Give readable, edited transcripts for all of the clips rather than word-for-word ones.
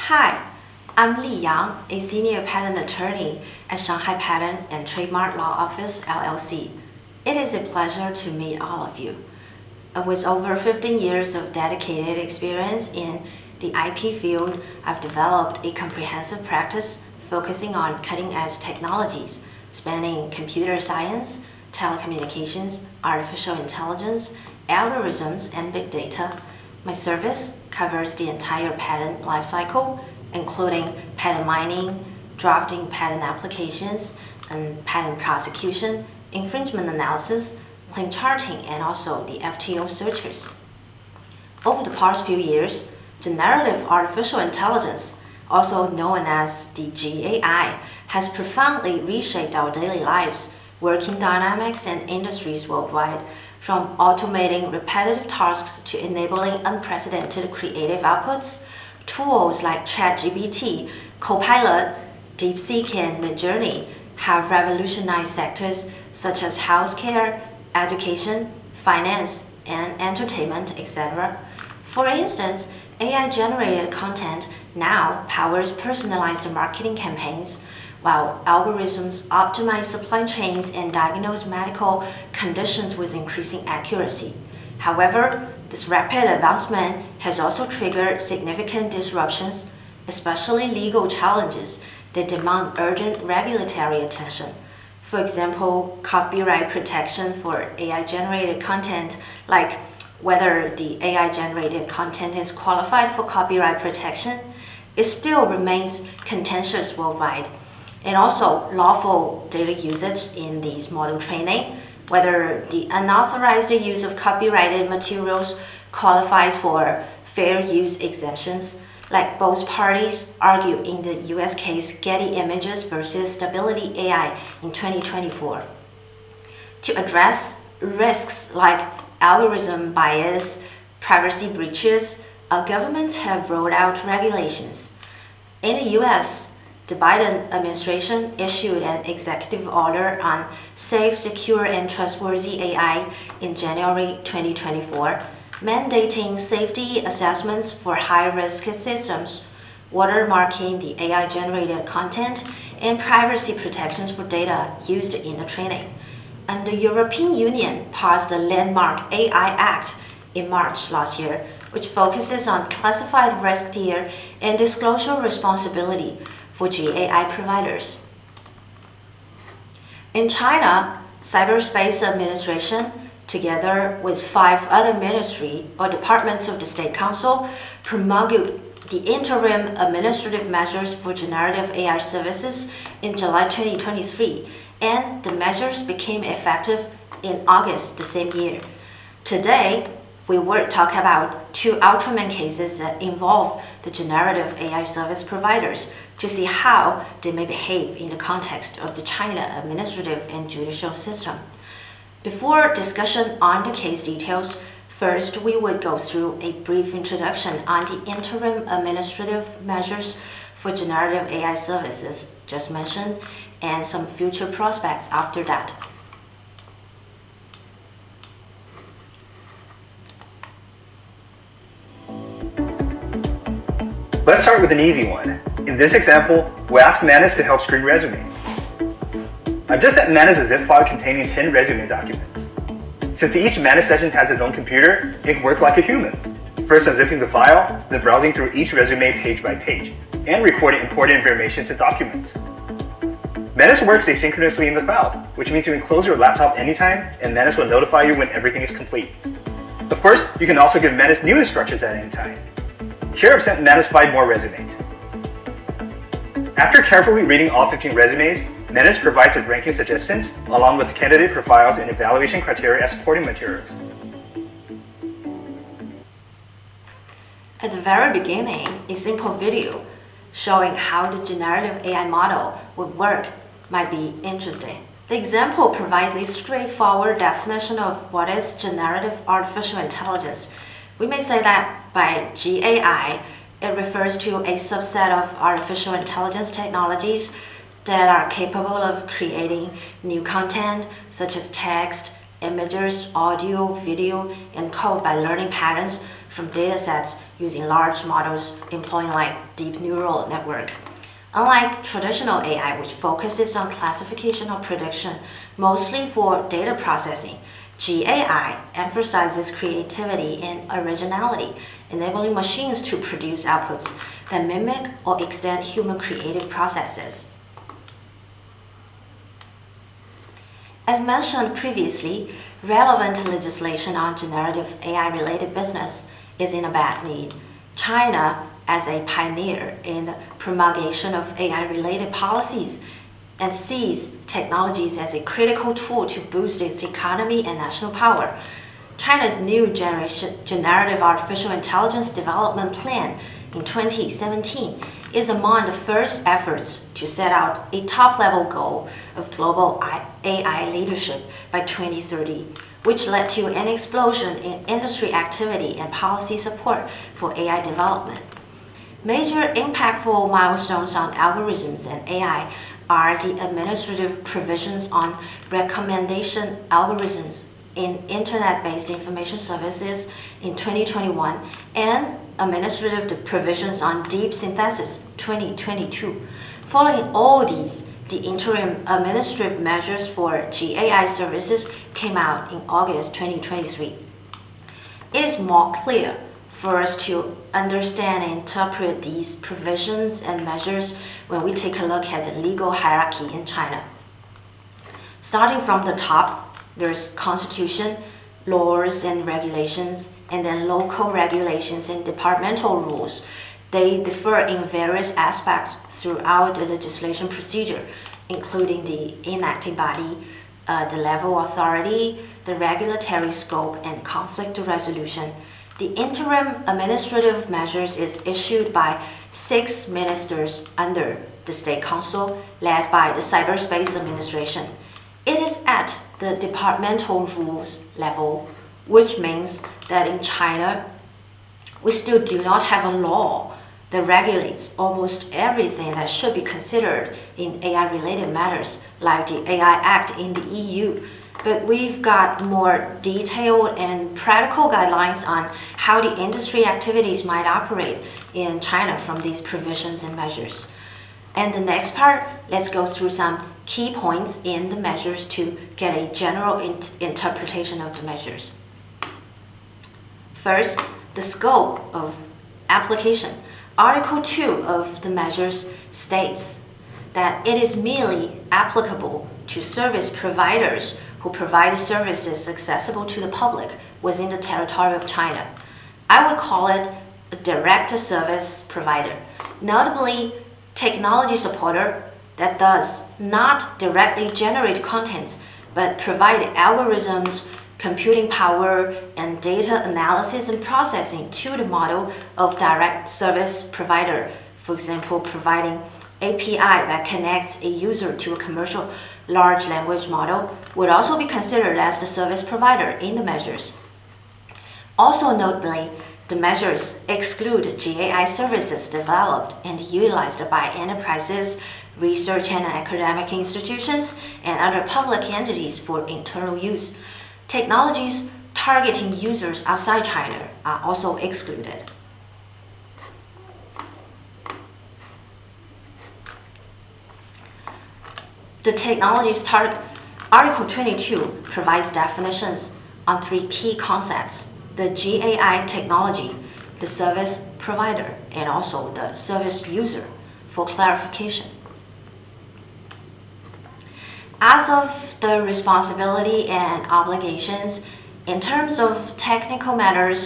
Hi, I'm Li Yang, a senior patent attorney at Shanghai Patent and Trademark Law Office, LLC. It is a pleasure to meet all of you. With over 15 years of dedicated experience in the IP field, I've developed a comprehensive practice focusing on cutting-edge technologies spanning computer science, telecommunications, artificial intelligence, algorithms, and big data. My service covers the entire patent lifecycle, including patent mining, drafting patent applications, and patent prosecution, infringement analysis, claim charting, and also the FTO searches. Over the past few years, generative artificial intelligence, also known as the GAI, has profoundly reshaped our daily lives, working dynamics and industries worldwide, from automating repetitive tasks to enabling unprecedented creative outputs. Tools like ChatGPT, Copilot, DeepSeek, and Midjourney have revolutionized sectors such as healthcare, education, finance, and entertainment, etc. For instance, AI-generated content now powers personalized marketing campaigns, while algorithms optimize supply chains and diagnose medical conditions with increasing accuracy. However, this rapid advancement has also triggered significant disruptions, especially legal challenges that demand urgent regulatory attention. For example, copyright protection for AI-generated content, like whether the AI-generated content is qualified for copyright protection, it still remains contentious worldwide. And also lawful data usage in these model training, whether the unauthorized use of copyrighted materials qualifies for fair use exemptions, like both parties argue in the U.S. case Getty Images versus Stability AI in 2024. To address risks like algorithm bias, privacy breaches, governments have rolled out regulations. In the U.S., the Biden administration issued an executive order on safe, secure, and trustworthy AI in January 2024, mandating safety assessments for high-risk systems, watermarking the AI-generated content, and privacy protections for data used in the training. And the European Union passed the landmark AI Act in March last year, which focuses on classified risk tier and disclosure responsibility for GAI providers. In China, Cyberspace Administration, together with 5 other ministries or departments of the State Council, promulgated the interim administrative measures for generative AI services in July 2023, and the measures became effective in August the same year. Today, we will talk about 2 ULTRAMAN cases that involve the generative AI service providers to see how they may behave in the context of the China administrative and judicial system. Before discussion on the case details, first we will go through a brief introduction on the interim administrative measures for generative AI services just mentioned and some future prospects after that. Let's start with an easy one. In this example, we'll ask Manus to help screen resumes. I've just sent Manus a zip file containing 10 resume documents. Since each Manus session has its own computer, it worked like a human. First unzipping the file, then browsing through each resume page by page, and recording important information to documents. Manus works asynchronously in the cloud, which means you can close your laptop anytime, and Manus will notify you when everything is complete. Of course, you can also give Manus new instructions at any time. Here I've sent Manus 5 more resumes. After carefully reading all 15 resumes, Manus provides the ranking suggestions along with candidate profiles and evaluation criteria as supporting materials. At the very beginning, a simple video showing how the generative AI model would work might be interesting. The example provides a straightforward definition of what is generative artificial intelligence. We may say that by GAI, it refers to a subset of artificial intelligence technologies that are capable of creating new content such as text, images, audio, video, and code by learning patterns from datasets using large models employing like deep neural network. Unlike traditional AI, which focuses on classification or prediction, mostly for data processing, GAI emphasizes creativity and originality, enabling machines to produce outputs that mimic or extend human creative processes. As mentioned previously, relevant legislation on generative AI-related business is in a bad need. China, as a pioneer in the promulgation of AI-related policies, and sees technologies as a critical tool to boost its economy and national power. China's new Generative Artificial Intelligence Development Plan in 2017 is among the first efforts to set out a top-level goal of global AI leadership by 2030, which led to an explosion in industry activity and policy support for AI development. Major impactful milestones on algorithms and AI are the administrative provisions on recommendation algorithms in Internet-based information services in 2021 and administrative provisions on deep synthesis 2022. Following all these, the interim administrative measures for GAI services came out in August 2023. It is more clear for us to understand and interpret these provisions and measures when we take a look at the legal hierarchy in China. Starting from the top, there's constitution, laws and regulations, and then local regulations and departmental rules. They differ in various aspects throughout the legislation procedure, including the enacting body, the level of authority, the regulatory scope, and conflict resolution. The interim administrative measures is issued by 6 ministers under the State Council, led by the Cyberspace Administration. It is at the departmental rules level, which means that in China, we still do not have a law that regulates almost everything that should be considered in AI-related matters, like the AI Act in the EU. But we've got more detailed and practical guidelines on how the industry activities might operate in China from these provisions and measures. And the next part, let's go through some key points in the measures to get a general interpretation of the measures. First, the scope of application. Article 2 of the measures states that it is merely applicable to service providers who provide services accessible to the public within the territory of China. I would call it a direct service provider, notably technology supporter that does not directly generate content, but provide algorithms, computing power, and data analysis and processing to the model of direct service provider, for example, providing API that connects a user to a commercial large language model would also be considered as the service provider in the measures. Also notably, the measures exclude GAI services developed and utilized by enterprises, research and academic institutions, and other public entities for internal use. Technologies targeting users outside China are also excluded. The technologies Article 22 provides definitions on 3 key concepts: the GAI technology, the service provider, and also the service user for clarification. As of the responsibility and obligations, in terms of technical matters,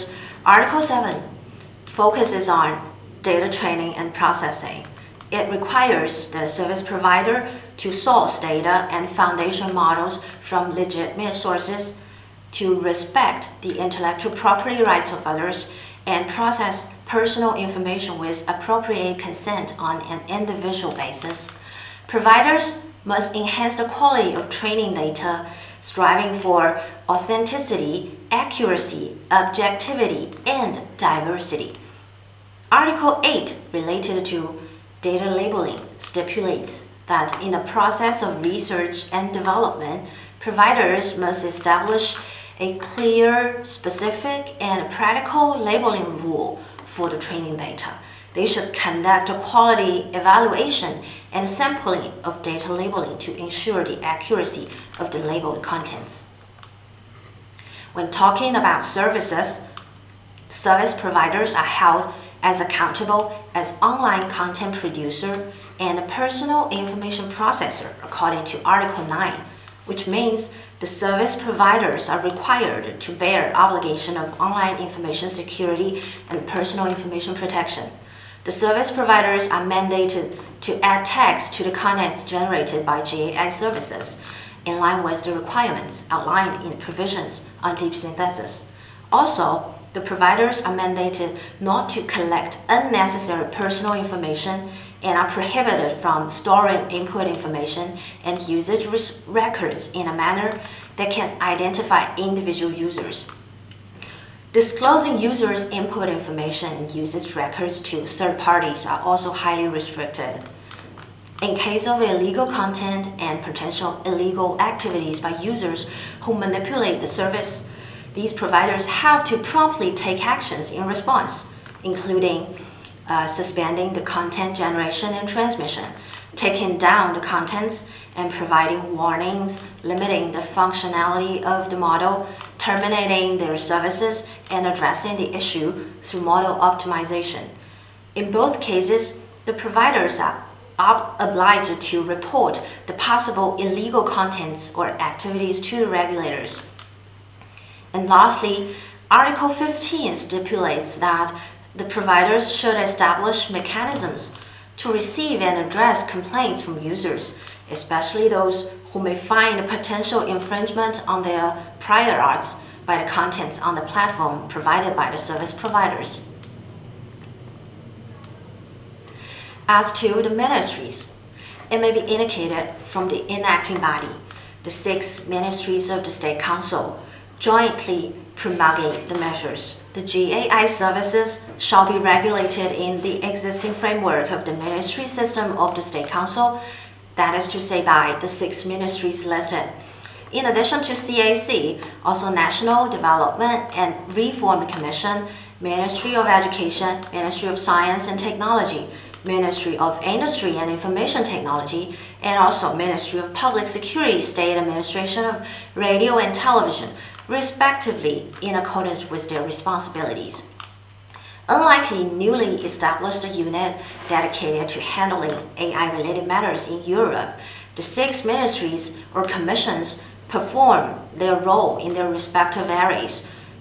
Article 7 focuses on data training and processing. It requires the service provider to source data and foundation models from legitimate sources, to respect the intellectual property rights of others, and process personal information with appropriate consent on an individual basis. Providers must enhance the quality of training data, striving for authenticity, accuracy, objectivity, and diversity. Article 8, related to data labeling, stipulates that in the process of research and development, providers must establish a clear, specific, and practical labeling rule for the training data. They should conduct a quality evaluation and sampling of data labeling to ensure the accuracy of the labeled contents. When talking about services, service providers are held as accountable as online content producer and personal information processor according to Article 9, which means the service providers are required to bear obligation of online information security and personal information protection. The service providers are mandated to add text to the content generated by GAI services in line with the requirements outlined in provisions on deep synthesis. Also, the providers are mandated not to collect unnecessary personal information and are prohibited from storing input information and usage records in a manner that can identify individual users. Disclosing users' input information and usage records to third parties are also highly restricted. In case of illegal content and potential illegal activities by users who manipulate the service, these providers have to promptly take actions in response, including suspending the content generation and transmission, taking down the contents, and providing warnings, limiting the functionality of the model, terminating their services, and addressing the issue through model optimization. In both cases, the providers are obliged to report the possible illegal contents or activities to the regulators. And lastly, Article 15 stipulates that the providers should establish mechanisms to receive and address complaints from users, especially those who may find potential infringement on their prior arts by the contents on the platform provided by the service providers. As to the ministries, it may be indicated from the enacting body, the 6 ministries of the State Council, jointly promulgate the measures. The GAI services shall be regulated in the existing framework of the ministry system of the State Council, that is to say by the 6 ministries listed. In addition to CAC, also National Development and Reform Commission, Ministry of Education, Ministry of Science and Technology, Ministry of Industry and Information Technology, and also Ministry of Public Security, State Administration of Radio and Television, respectively, in accordance with their responsibilities. Unlike the newly established unit dedicated to handling AI-related matters in Europe, the 6 ministries or commissions perform their role in their respective areas.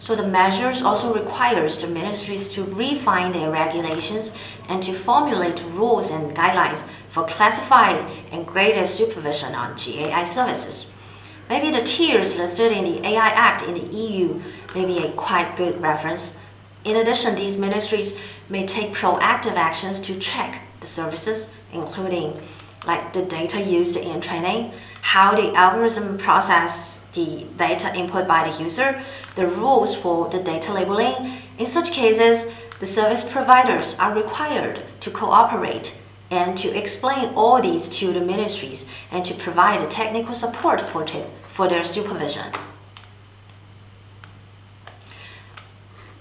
So the measures also requires the ministries to refine their regulations and to formulate rules and guidelines for classified and graded supervision on GAI services. Maybe the tiers listed in the AI Act in the EU may be a quite good reference. In addition, these ministries may take proactive actions to check the services, including like the data used in training, how the algorithm processes the data input by the user, the rules for the data labeling. In such cases, the service providers are required to cooperate and to explain all these to the ministries and to provide technical support for their supervision.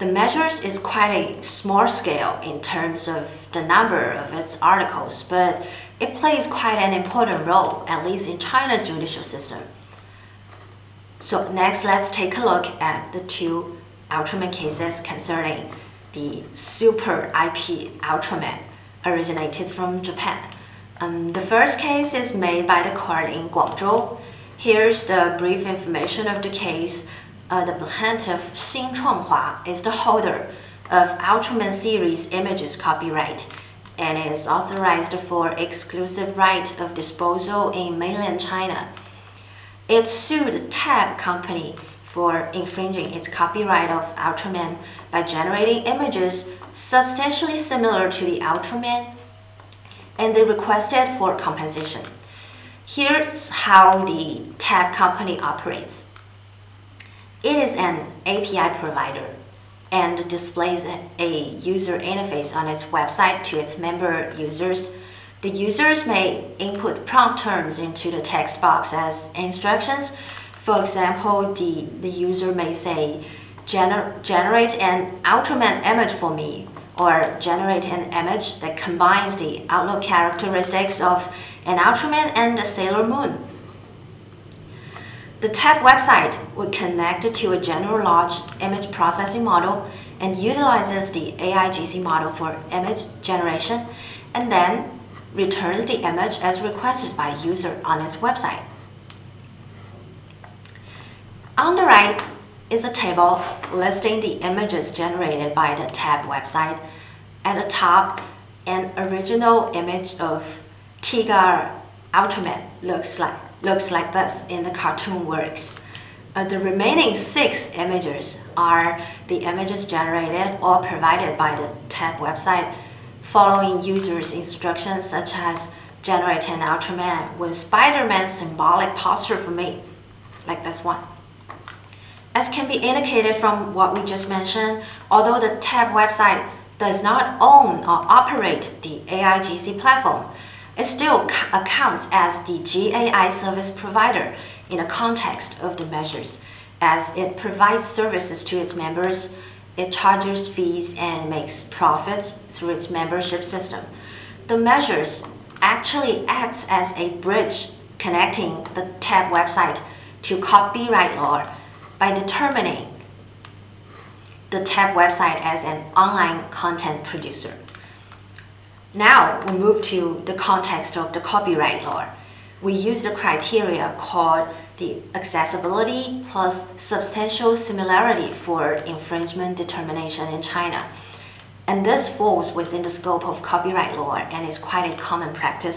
The measures is quite a small scale in terms of the number of its articles, but it plays quite an important role, at least in China's judicial system. So next, let's take a look at the 2 ULTRAMAN cases concerning the super IP ULTRAMAN originated from Japan. The first case is made by the court in Guangzhou. Here's the brief information of the case. The plaintiff, Xin Chuanghua, is the holder of ULTRAMAN series images copyright and is authorized for exclusive right of disposal in mainland China. It sued Tab Company for infringing its copyright of ULTRAMAN by generating images substantially similar to the ULTRAMAN, and they requested for compensation. Here's how the Tab Company operates. It is an API provider and displays a user interface on its website to its member users. The users may input prompt terms into the text box as instructions For example, the user may say, generate an Ultraman image for me, or generate an image that combines the outlook characteristics of an Ultraman and a Sailor Moon. The tab website would connect to a general large image processing model and utilizes the AIGC model for image generation, and then returns the image as requested by user on its website. On the right is a table listing the images generated by the tab website. At the top, an original image of Tiga Ultraman looks like this in the cartoon works. The remaining 6 images are the images generated or provided by the tab website following users' instructions, such as generate an Ultraman with Spider-Man symbolic posture for me, like this one. As can be indicated from what we just mentioned, although the tab website does not own or operate the AIGC platform, it still accounts as the GAI service provider in the context of the measures, as it provides services to its members, it charges fees and makes profits through its membership system. The measures actually acts as a bridge connecting the tab website to copyright law by determining the tab website as an online content producer. Now we move to the context of the copyright law. We use the criteria called the accessibility plus substantial similarity for infringement determination in China. And this falls within the scope of copyright law and is quite a common practice.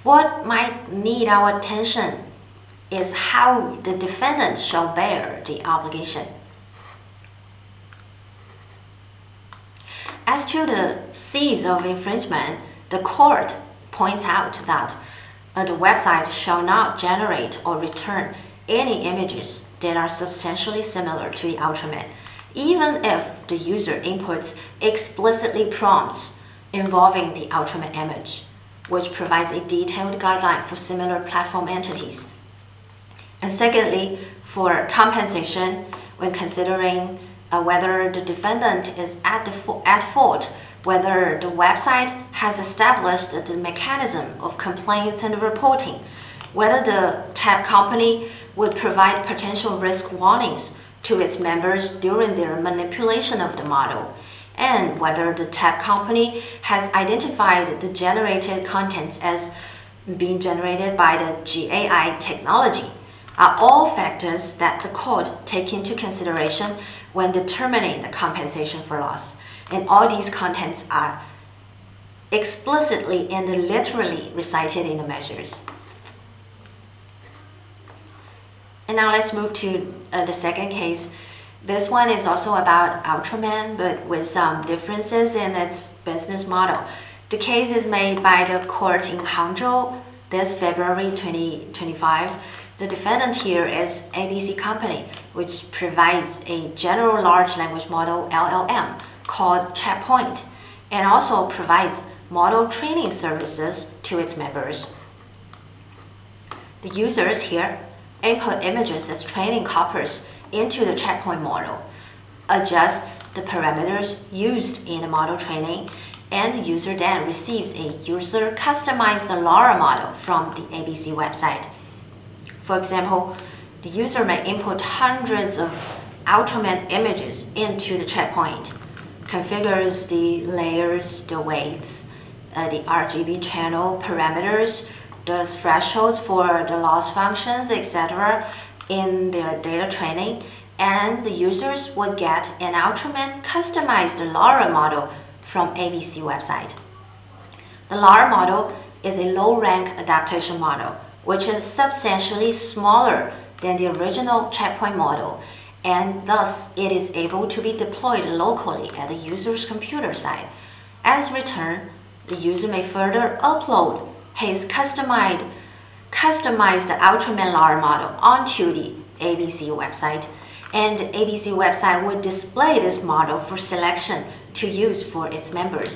What might need our attention is how the defendant shall bear the obligation. As to the cease of infringement, the court points out that the website shall not generate or return any images that are substantially similar to the Ultraman, even if the user inputs explicitly prompts involving the Ultraman image, which provides a detailed guideline for similar platform entities. And secondly, for compensation, when considering whether the defendant is at fault, whether the website has established the mechanism of complaints and reporting, whether the tab company would provide potential risk warnings to its members during their manipulation of the model, and whether the tab company has identified the generated contents as being generated by the GAI technology, are all factors that the court take into consideration when determining the compensation for loss. And all these contents are explicitly and literally recited in the measures. And now let's move to the second case. This one is also about Ultraman, but with some differences in its business model. The case is made by the court in Hangzhou this February 2025. The defendant here is ABC Company, which provides a general large language model LLM called Checkpoint, and also provides model training services to its members. The users here input images as training corpus into the Checkpoint model, adjust the parameters used in the model training, and the user then receives a user customized LoRa model from the ABC website. For example, the user may input hundreds of Ultraman images into the Checkpoint, configures the layers, the weights, the RGB channel parameters, the thresholds for the loss functions, etc. in their data training, and the users would get an Ultraman customized LoRa model from ABC website. The LoRa model is a low-rank adaptation model, which is substantially smaller than the original Checkpoint model, and thus it is able to be deployed locally at the user's computer side. As return, the user may further upload his customized Ultraman LoRa model onto the ABC website, and the ABC website would display this model for selection to use for its members.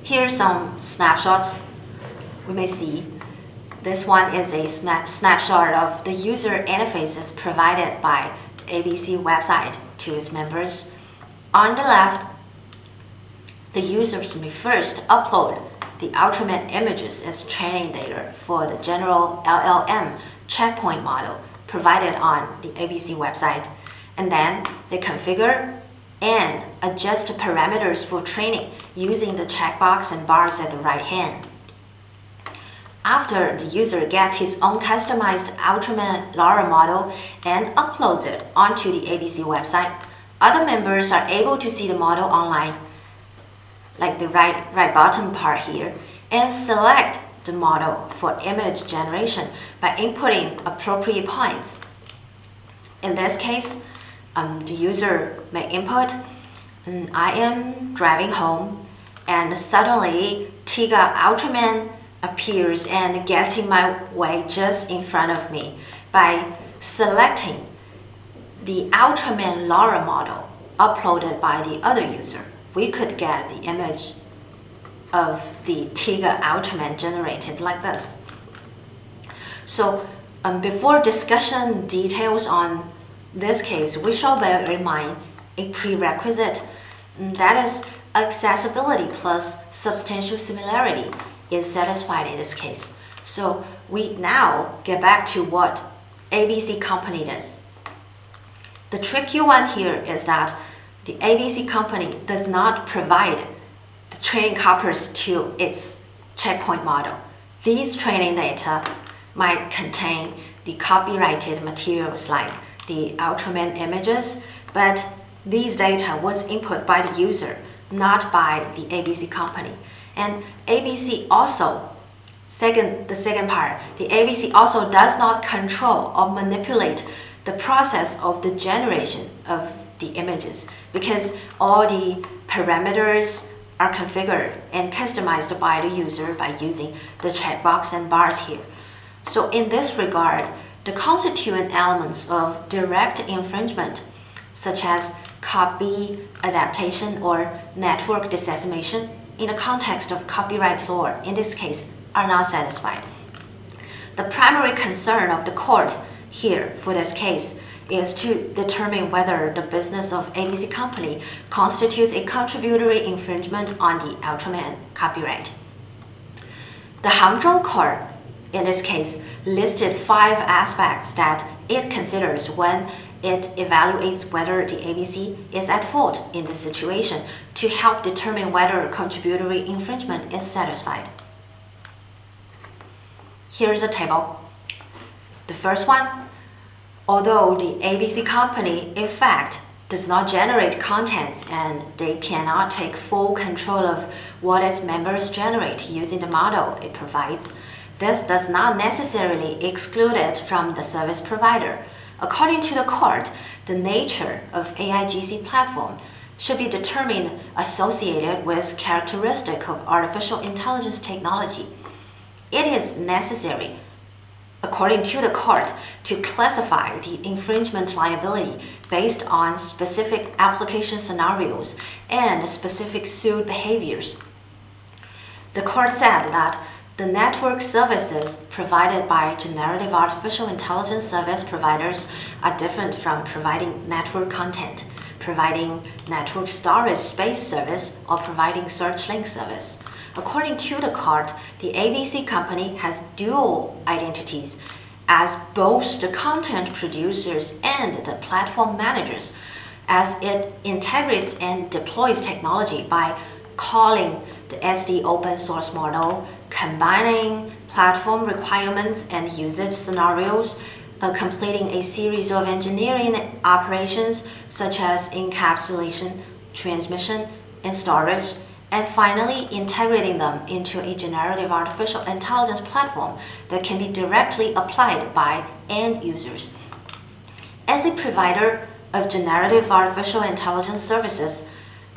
Here are some snapshots. We may see This one is a snapshot of the user interfaces provided by the ABC website to its members. On the left, the users may first upload the ULTRAMAN images as training data for the general LLM checkpoint model provided on the ABC website, and then they configure and adjust parameters for training using the checkbox and bars at the right hand. After the user gets his own customized ULTRAMAN LoRa model and uploads it onto the ABC website, other members are able to see the model online, like the right bottom part here, and select the model for image generation by inputting appropriate points. In this case, the user may input, I am driving home, and suddenly Tiga ULTRAMAN appears and gets in my way just in front of me. By selecting the ULTRAMAN LoRa model uploaded by the other user, we could get the image of the Tiga ULTRAMAN generated like this. So before discussion details on this case, we shall bear in mind a prerequisite, that is, accessibility plus substantial similarity is satisfied in this case. So we now get back to what ABC company does. The tricky one here is that the ABC company does not provide the training corpus to its checkpoint model. These training data might contain the copyrighted materials like the ULTRAMAN images, but these data was input by the user, not by the ABC company. And ABC also, the second part, the ABC also does not control or manipulate the process of the generation of the images, because all the parameters are configured and customized by the user by using the checkbox and bars here. So in this regard, the constituent elements of direct infringement, such as copy adaptation or network dissemination, in the context of copyright law, in this case, are not satisfied. The primary concern of the court here for this case is to determine whether the business of ABC company constitutes a contributory infringement on the ULTRAMAN copyright. The Hangzhou court, in this case, listed 5 aspects that it considers when it evaluates whether the ABC is at fault in this situation to help determine whether contributory infringement is satisfied. Here is a table. The first one, although the ABC company in fact does not generate content and they cannot take full control of what its members generate using the model it provides, this does not necessarily exclude it from the service provider. According to the court, the nature of AIGC platform should be determined associated with characteristic of artificial intelligence technology. It is necessary, according to the court, to classify the infringement liability based on specific application scenarios and specific sued behaviors. The court said that the network services provided by generative artificial intelligence service providers are different from providing network content, providing network storage space service, or providing search link service. According to the court, the ABC company has dual identities as both the content producers and the platform managers, as it integrates and deploys technology by calling the SD open source model, combining platform requirements and usage scenarios, completing a series of engineering operations such as encapsulation, transmission, and storage, and finally integrating them into a generative artificial intelligence platform that can be directly applied by end users. As a provider of generative artificial intelligence services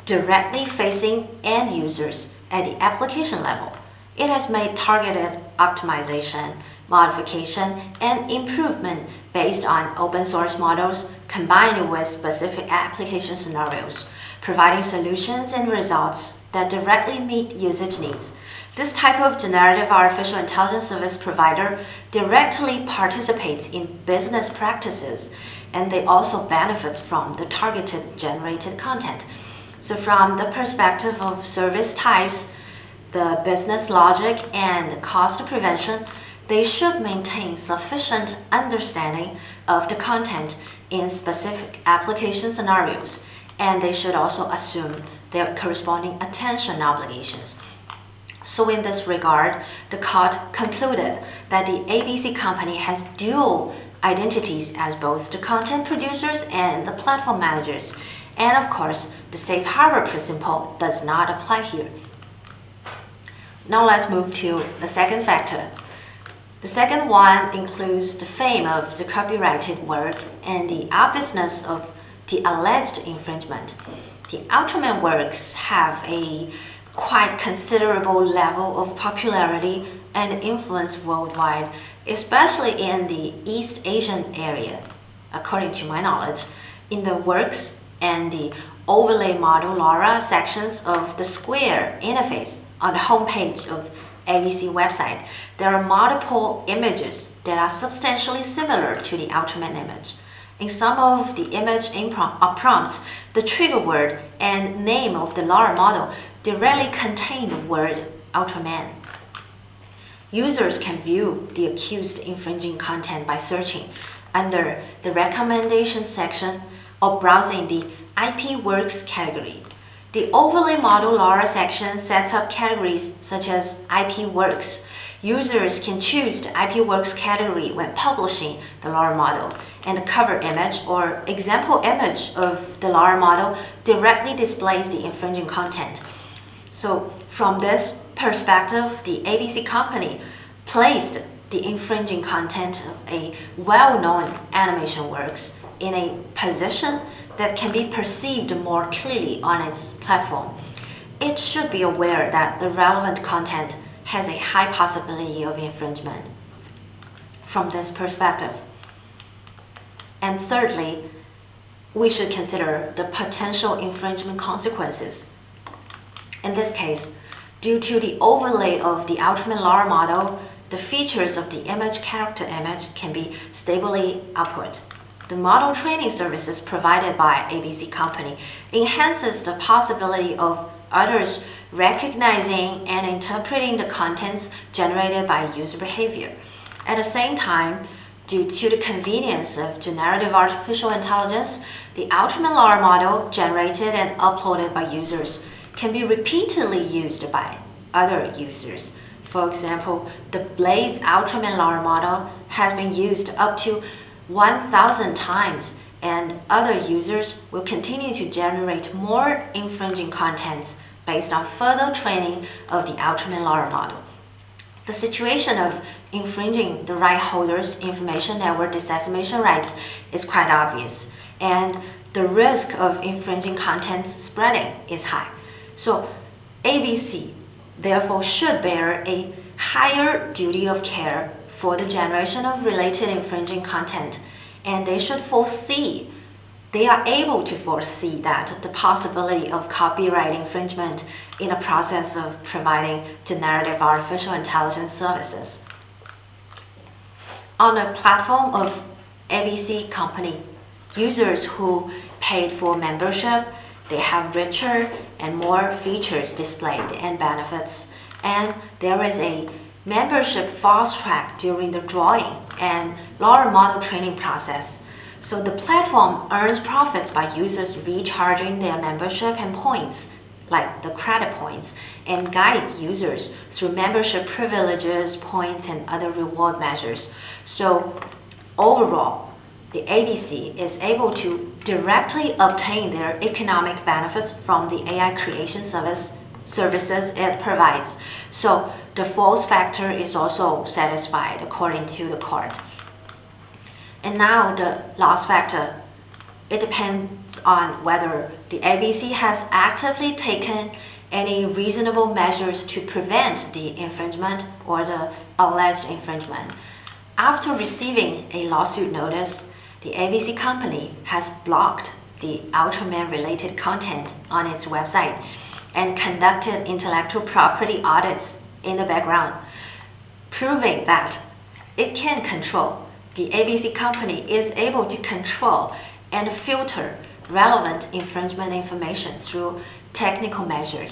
directly facing end users at the application level, it has made targeted optimization, modification, and improvement based on open source models combined with specific application scenarios, providing solutions and results that directly meet usage needs. This type of generative artificial intelligence service provider directly participates in business practices, and they also benefit from the targeted generated content. So from the perspective of service types, the business logic, and cost prevention, they should maintain sufficient understanding of the content in specific application scenarios, and they should also assume their corresponding attention obligations. So in this regard, the court concluded that the ABC company has dual identities as both the content producers and the platform managers. And of course, the safe harbor principle does not apply here. Now let's move to the second factor. The second one includes the fame of the copyrighted work and the obviousness of the alleged infringement. The ULTRAMAN works have a quite considerable level of popularity and influence worldwide, especially in the East Asian area. According to my knowledge, in the works and the overlay model LoRa sections of the Square interface on the homepage of ABC website, there are multiple images that are substantially similar to the ULTRAMAN image. In some of the image prompts, the trigger word and name of the LoRa model directly contain the word ULTRAMAN. Users can view the accused infringing content by searching under the recommendation section or browsing the IP Works category. The overlay model LoRa section sets up categories such as IP Works. Users can choose the IP Works category when publishing the LoRa model, and the cover image or example image of the LoRa model directly displays the infringing content. So from this perspective, the ABC company placed the infringing content of a well-known animation works in a position that can be perceived more clearly on its platform. It should be aware that the relevant content has a high possibility of infringement from this perspective. And thirdly, we should consider the potential infringement consequences. In this case, due to the overlay of the ULTRAMAN LoRa model, the features of the image character image can be stably output. The model training services provided by ABC company enhances the possibility of others recognizing and interpreting the contents generated by user behavior. At the same time, due to the convenience of generative artificial intelligence, the ULTRAMAN LoRa model generated and uploaded by users can be repeatedly used by other users. For example, the Blaze ULTRAMAN LoRa model has been used up to 1,000 times, and other users will continue to generate more infringing contents based on further training of the ULTRAMAN LoRa model. The situation of infringing the right holder's information network dissemination rights is quite obvious, and the risk of infringing content spreading is high. So ABC therefore should bear a higher duty of care for the generation of related infringing content, and they are able to foresee that the possibility of copyright infringement in the process of providing generative artificial intelligence services. On the platform of ABC company, users who paid for membership, they have richer and more features displayed and benefits, and there is a membership fast track during the drawing and LoRa model training process. So the platform earns profits by users recharging their membership and points, like the credit points, and guides users through membership privileges, points, and other reward measures. So overall, the ABC is able to directly obtain their economic benefits from the AI creation services it provides. So the fourth factor is also satisfied according to the court. And now the last factor, it depends on whether the ABC has actively taken any reasonable measures to prevent the infringement or the alleged infringement. After receiving a lawsuit notice, the ABC company has blocked the ULTRAMAN related content on its website and conducted intellectual property audits in the background, proving that it can control. The ABC company is able to control and filter relevant infringement information through technical measures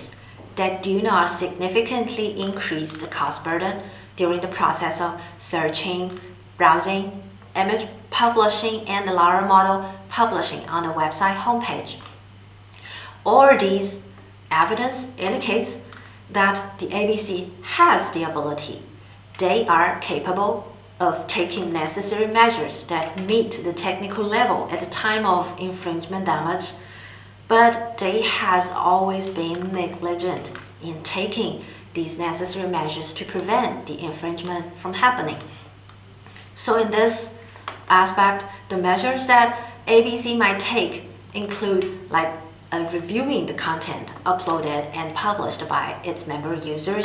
that do not significantly increase the cost burden during the process of searching, browsing, image publishing, and the larger model publishing on the website homepage. All these evidence indicates that the ABC has the ability. They are capable of taking necessary measures that meet the technical level at the time of infringement damage, but they has always been negligent in taking these necessary measures to prevent the infringement from happening. So in this aspect, the measures that ABC might take include reviewing the content uploaded and published by its member users,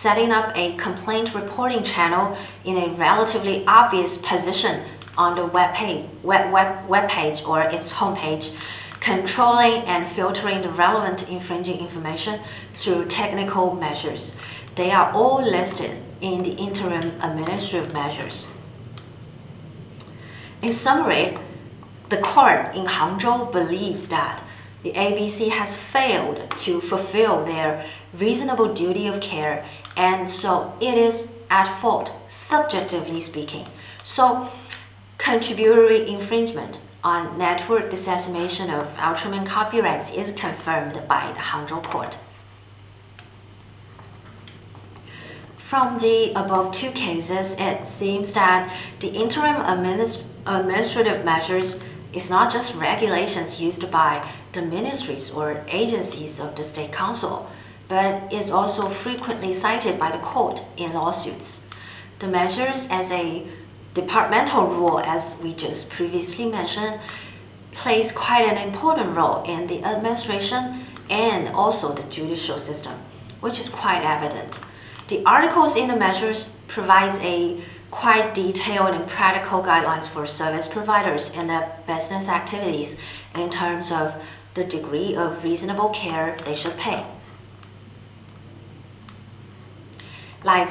setting up a complaint reporting channel in a relatively obvious position on the web page or its homepage, controlling and filtering the relevant infringing information through technical measures. They are all listed in the interim administrative measures. In summary, the court in Hangzhou believes that the ABC has failed to fulfill their reasonable duty of care, and so it is at fault, subjectively speaking. So, contributory infringement on network dissemination of ULTRAMAN copyrights is confirmed by the Hangzhou court. From the above two cases, it seems that the interim administrative measures is not just regulations used by the ministries or agencies of the State Council, but is also frequently cited by the court in lawsuits. The measures as a departmental rule, as we just previously mentioned, plays quite an important role in the administration and also the judicial system, which is quite evident. The articles in the measures provide a quite detailed and practical guidelines for service providers in their business activities in terms of the degree of reasonable care they should pay. Like,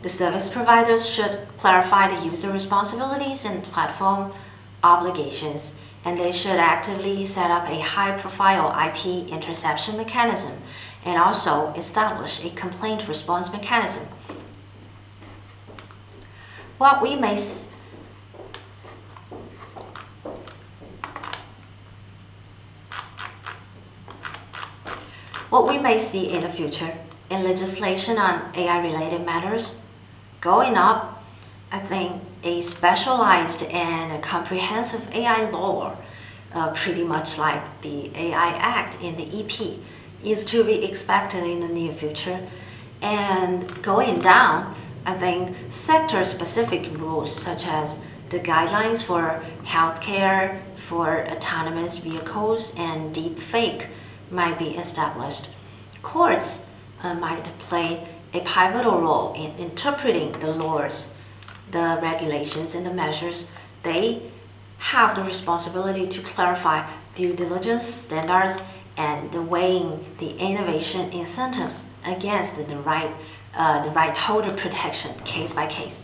the service providers should clarify the user responsibilities and platform obligations, and they should actively set up a high-profile IP interception mechanism and also establish a complaint response mechanism. What we may see in the future in legislation on AI-related matters, going up, I think a specialized and a comprehensive AI law, pretty much like the AI Act in the EP, is to be expected in the near future. And going down, I think sector-specific rules such as the guidelines for healthcare, for autonomous vehicles, and deepfake might be established. Courts might play a pivotal role in interpreting the laws, the regulations, and the measures. They have the responsibility to clarify due diligence standards and the weighing the innovation incentives against the right holder protection case by case.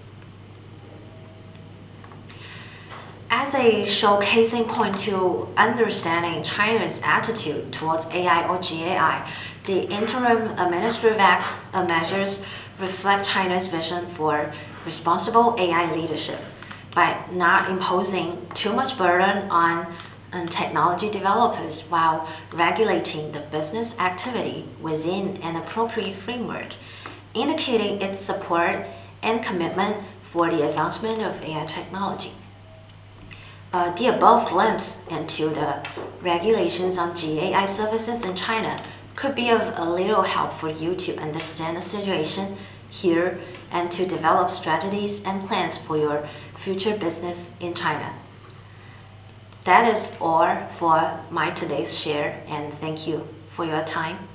As a showcasing point to understanding China's attitude towards AI or GAI, the interim administrative act measures reflect China's vision for responsible AI leadership by not imposing too much burden on technology developers while regulating the business activity within an appropriate framework, indicating its support and commitment for the advancement of AI technology. The above glimpse into the regulations on GAI services in China could be of a little help for you to understand the situation here and to develop strategies and plans for your future business in China. That is all for my today's share, and thank you for your time.